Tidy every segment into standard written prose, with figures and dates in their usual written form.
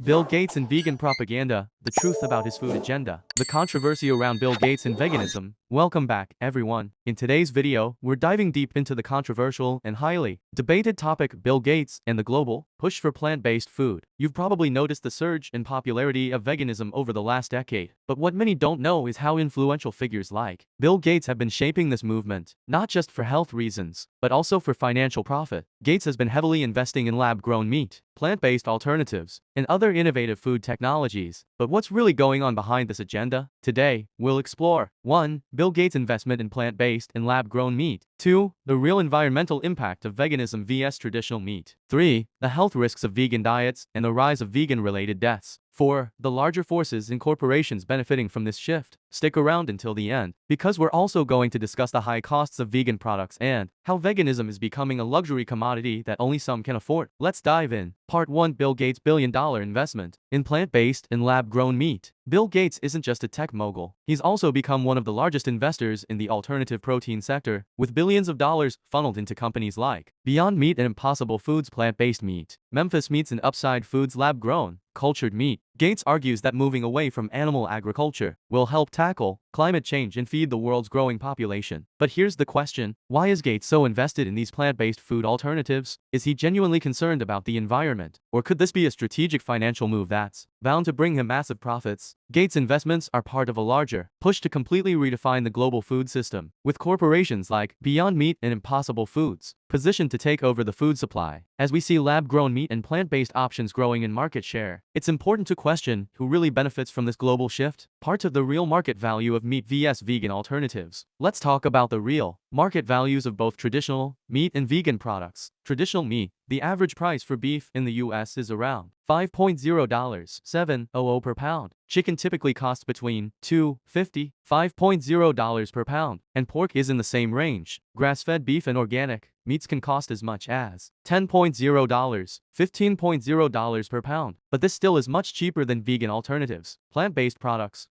Bill Gates and vegan propaganda, the truth about his food agenda. The controversy around Bill Gates and veganism. Welcome back, everyone. In today's video, we're diving deep into the controversial and highly debated topic Bill Gates and the global push for plant-based food. You've probably noticed the surge in popularity of veganism over the last decade, but what many don't know is how influential figures like Bill Gates have been shaping this movement, not just for health reasons, but also for financial profit. Gates has been heavily investing in lab-grown meat, plant-based alternatives, and other innovative food technologies. But what's really going on behind this agenda? Today, we'll explore 1. Bill Gates' investment in plant-based and lab-grown meat. 2. The real environmental impact of veganism vs traditional meat. 3. The health risks of vegan diets and the rise of vegan-related deaths. 4. The larger forces and corporations benefiting from this shift. Stick around until the end, because we're also going to discuss the high costs of vegan products and how veganism is becoming a luxury commodity that only some can afford. Let's dive in. Part 1. Bill Gates' billion-dollar investment in plant-based and lab-grown meat. Bill Gates isn't just a tech mogul. He's also become one of the largest investors in the alternative protein sector, with billions of dollars funneled into companies like Beyond Meat and Impossible Foods plant-based meat, Memphis Meats and Upside Foods lab-grown, cultured meat. Gates argues that moving away from animal agriculture will help tackle climate change and feed the world's growing population. But here's the question: why is Gates so invested in these plant-based food alternatives? Is he genuinely concerned about the environment? Or could this be a strategic financial move that's bound to bring him massive profits? Gates' investments are part of a larger push to completely redefine the global food system, with corporations like Beyond Meat and Impossible Foods positioned to take over the food supply. As we see lab-grown meat and plant-based options growing in market share, it's important to question who really benefits from this global shift. Part of the real market value of meat vs vegan alternatives. Let's talk about the real market values of both traditional meat and vegan products. Traditional meat. The average price for beef in the US is around $5.0 700 per pound. Chicken typically costs between $2.50 $5.0 per pound, and pork is in the same range. Grass-fed beef and organic meats can cost as much as $10.0 $15.0 per pound, but this still is much cheaper than vegan alternatives. Plant-based products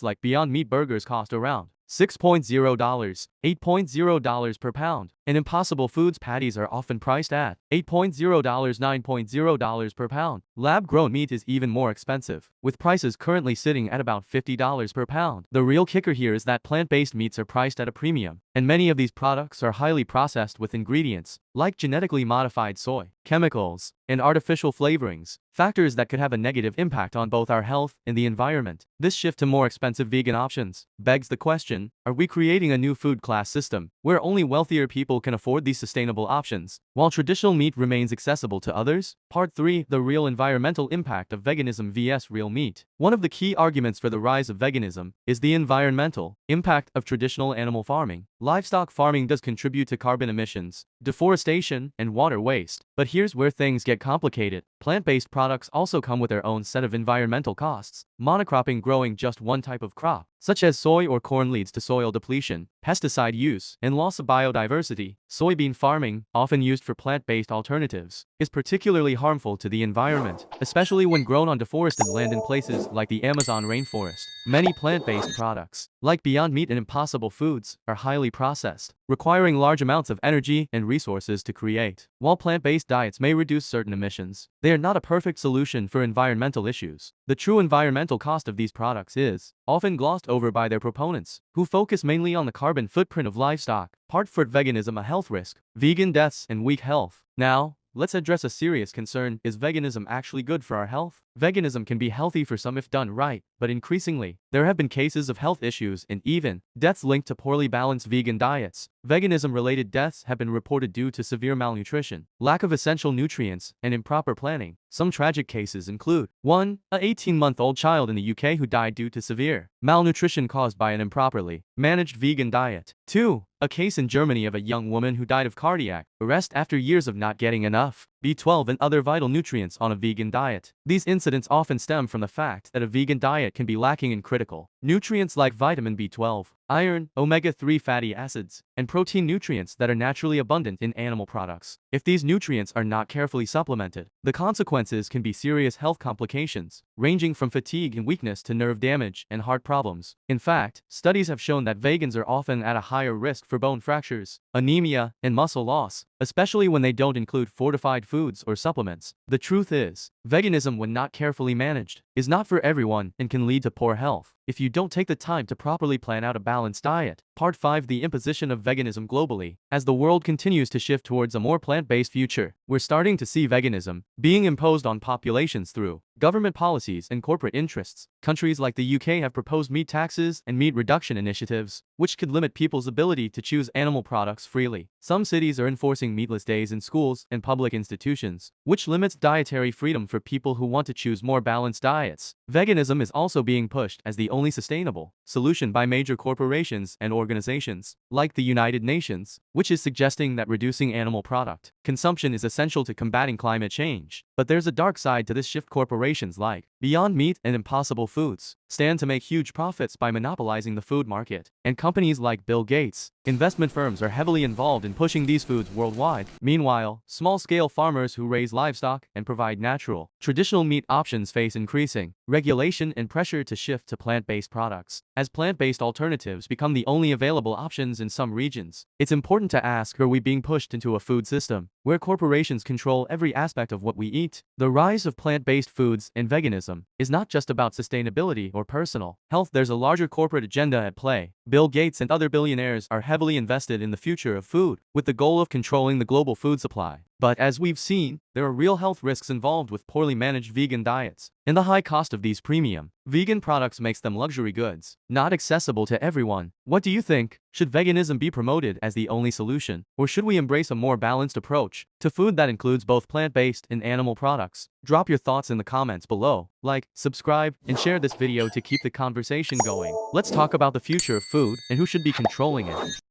like Beyond Meat burgers cost around $6.0 $8.0 per pound, and Impossible Foods patties are often priced at $8.0 $9.0 per pound. Lab-grown meat is even more expensive, with prices currently sitting at about $50 per pound. The real kicker here is that plant-based meats are priced at a premium, and many of these products are highly processed with ingredients like genetically modified soy, chemicals, and artificial flavorings, factors that could have a negative impact on both our health and the environment. This shift to more expensive vegan options begs the question: are we creating a new food class system where only wealthier people can afford these sustainable options, while traditional meat remains accessible to others? Part 3. The real environmental impact of veganism vs real meat. One of the key arguments for the rise of veganism is the environmental impact of traditional animal farming. Livestock farming does contribute to carbon emissions, deforestation, and water waste. But here's where things get complicated. Plant-based products also come with their own set of environmental costs. Monocropping, growing just one type of crop, such as soy or corn, leads to soil depletion, pesticide use, and loss of biodiversity. Soybean farming, often used for plant-based alternatives, is particularly harmful to the environment, especially when grown on deforested land in places like the Amazon rainforest. Many plant-based products, like Beyond Meat and Impossible Foods, are highly processed, requiring large amounts of energy and resources to create. While plant-based diets may reduce certain emissions, they are not a perfect solution for environmental issues. The true environmental cost of these products is often glossed over by their proponents, who focus mainly on the carbon footprint of livestock. Part 4. Veganism, a health risk, vegan deaths, and weak health. Now, let's address a serious concern: is veganism actually good for our health? Veganism can be healthy for some if done right, but increasingly, there have been cases of health issues and even deaths linked to poorly balanced vegan diets. Veganism-related deaths have been reported due to severe malnutrition, lack of essential nutrients, and improper planning. Some tragic cases include 1. A 18-month-old child in the UK who died due to severe malnutrition caused by an improperly managed vegan diet. 2. A case in Germany of a young woman who died of cardiac arrest after years of not getting enough B12 and other vital nutrients on a vegan diet. These incidents often stem from the fact that a vegan diet can be lacking in critical Nutrients like vitamin B12, iron, omega-3 fatty acids, and protein nutrients that are naturally abundant in animal products. If these nutrients are not carefully supplemented, the consequences can be serious health complications, ranging from fatigue and weakness to nerve damage and heart problems. In fact, studies have shown that vegans are often at a higher risk for bone fractures, anemia, and muscle loss, especially when they don't include fortified foods or supplements. The truth is, veganism, when not carefully managed, is not for everyone and can lead to poor health if you don't take the time to properly plan out a balanced diet. Part 5: The imposition of veganism globally. As the world continues to shift towards a more plant-based future, we're starting to see veganism being imposed on populations through government policies and corporate interests. Countries like the UK have proposed meat taxes and meat reduction initiatives, which could limit people's ability to choose animal products freely. Some cities are enforcing meatless days in schools and public institutions, which limits dietary freedom for people who want to choose more balanced diets. Veganism is also being pushed as the only sustainable solution by major corporations and organizations, like the United Nations, which is suggesting that reducing animal product consumption is essential to combating climate change. But there's a dark side to this shift. Corporations like Beyond Meat and Impossible Foods stand to make huge profits by monopolizing the food market, and companies like Bill Gates' investment firms are heavily involved in pushing these foods worldwide. Meanwhile, small-scale farmers who raise livestock and provide natural, traditional meat options face increasing regulation and pressure to shift to plant-based products, as plant-based alternatives become the only available options in some regions. It's important to ask, are we being pushed into a food system where corporations control every aspect of what we eat? The rise of plant-based foods and veganism is not just about sustainability or personal health. There's a larger corporate agenda at play. Bill Gates and other billionaires are heavily invested in the future of food, with the goal of controlling the global food supply. But as we've seen, there are real health risks involved with poorly managed vegan diets, and the high cost of these premium vegan products makes them luxury goods, not accessible to everyone. What do you think? Should veganism be promoted as the only solution, or should we embrace a more balanced approach to food that includes both plant-based and animal products? Drop your thoughts in the comments below. Like, subscribe, and share this video to keep the conversation going. Let's talk about the future of food and who should be controlling it.